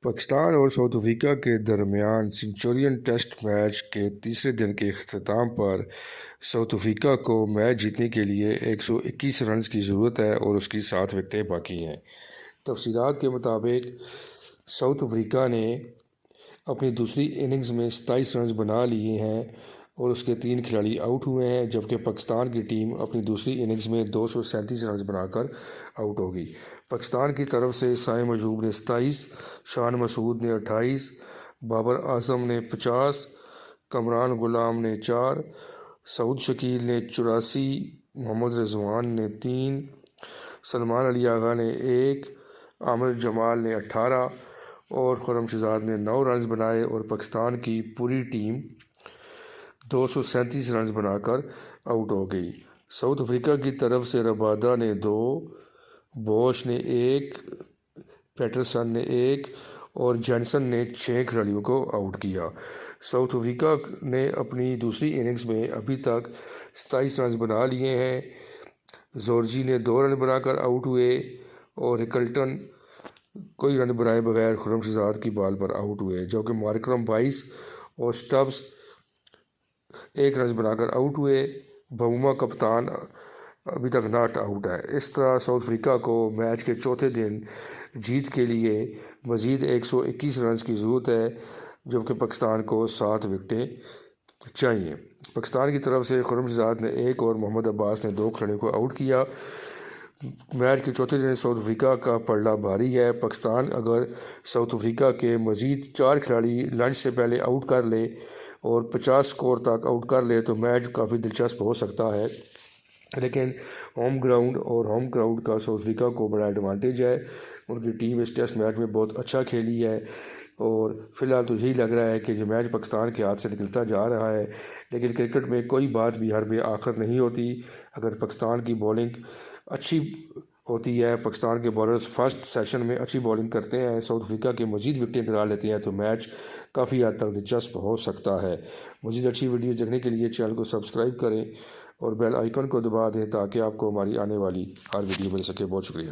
پاکستان اور South Africa کے درمیان سنچورین ٹیسٹ میچ کے تیسرے دن کے اختتام پر ساؤتھ افریقہ کو میچ جیتنے کے لیے 121 رنز کی ضرورت ہے اور اس کی 7 وکٹیں باقی ہیں۔ تفصیلات کے مطابق ساؤتھ افریقہ نے اپنی دوسری اننگز میں 27 رنز بنا لیے ہیں اور اس کے 3 کھلاڑی آؤٹ ہوئے ہیں، جبکہ پاکستان کی ٹیم اپنی دوسری اننگز میں 237 رنز بنا کر آؤٹ ہوگی۔ پاکستان کی طرف سے سائم ایوب نے 27، شان مسعود نے 28، بابر اعظم نے 50، کمران غلام نے 4، سعود شکیل نے 84، محمد رضوان نے 3، سلمان علی آغا نے 1، عامر جمال نے 18 اور خرم شہزاد نے 9 رنز بنائے اور پاکستان کی پوری ٹیم 237 رنز بنا کر آؤٹ ہو گئی۔ ساؤتھ افریقہ کی طرف سے ربادہ نے 2، بوش نے 1، پیٹرسن نے 1 اور جینسن نے 6 کھلاڑیوں کو آؤٹ کیا۔ ساؤتھ افریقہ نے اپنی دوسری اننگز میں ابھی تک 27 رنز بنا لیے ہیں۔ زورجی نے 2 رن بنا کر آؤٹ ہوئے اور ہکلٹن کوئی رن بنائے بغیر خرم شہزاد کی بال پر آؤٹ ہوئے، جبکہ مارکرم 22 اور سٹبز 1 رن بنا کر آؤٹ ہوئے۔ بوما کپتان ابھی تک ناٹ آؤٹ ہے۔ اس طرح ساؤتھ افریقہ کو میچ کے چوتھے دن جیت کے لیے مزید 121 رنز کی ضرورت ہے، جبکہ پاکستان کو 7 وکٹیں چاہیے۔ پاکستان کی طرف سے خرم شہزاد نے 1 اور محمد عباس نے 2 کھلاڑیوں کو آؤٹ کیا۔ میچ کے چوتھے دن ساؤتھ افریقہ کا پلڑا بھاری ہے۔ پاکستان اگر ساؤتھ افریقہ کے مزید 4 کھلاڑی لنچ سے پہلے آؤٹ کر لے اور 50 سکور تک آؤٹ کر لے تو میچ کافی دلچسپ ہو سکتا ہے، لیکن ہوم گراؤنڈ اور ہوم کراؤڈ کا ساؤتھ افریقہ کو بڑا ایڈوانٹیج ہے۔ ان کی ٹیم اس ٹیسٹ میچ میں بہت اچھا کھیلی ہے اور فی الحال تو یہی لگ رہا ہے کہ یہ میچ پاکستان کے ہاتھ سے نکلتا جا رہا ہے، لیکن کرکٹ میں کوئی بات بھی حرب آخر نہیں ہوتی۔ اگر پاکستان کی بولنگ اچھی ہوتی ہے، پاکستان کے بالرز فرسٹ سیشن میں اچھی بولنگ کرتے ہیں، ساؤتھ افریقہ کے مزید وکٹیں ٹرا لیتے ہیں، تو میچ کافی حد تک دلچسپ ہو سکتا ہے۔ مزید اچھی ویڈیوز دیکھنے کے لیے چینل کو سبسکرائب کریں اور بیل آئیکن کو دبا دیں تاکہ آپ کو ہماری آنے والی ہر ویڈیو مل سکے۔ بہت شکریہ۔